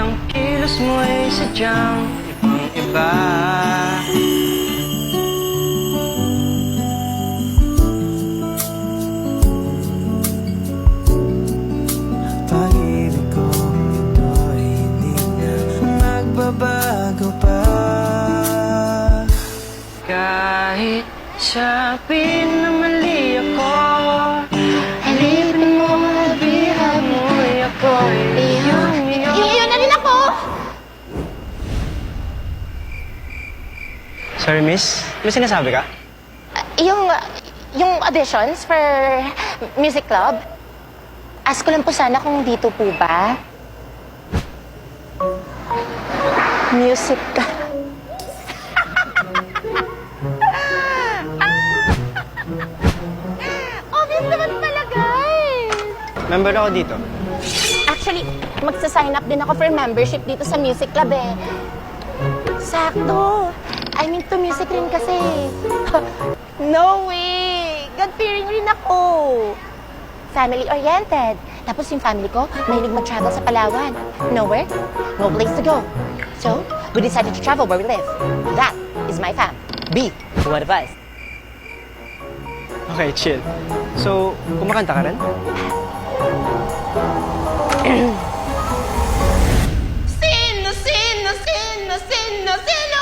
ang kilos mo'y sadyang ibang-iba. Pag-ibig kong ito'y hindi na magbabago pa. Kahit sabihin na mali ako, halipin mo, labihan mo'y ako'y Iyon na rin ako! Sorry, miss. May sinasabi ka? Yung auditions for music club, ask ko lang po sana kung dito po ba? Music club. Obvious naman pala, guys! Member ako dito. Actually, magsa-sign up din ako for membership dito sa music club eh. Sakto. I'm into music rin kasi. No way! God-fearing rin ako. Family-oriented. Tapos yung family ko, mahilig mag-travel sa Palawan. Nowhere, no place to go. So, we decided to travel where we live. That is my fam. B, one of us. Okay, chill. So, kumakanta ka rin? Sino, sino, sino, sino, sino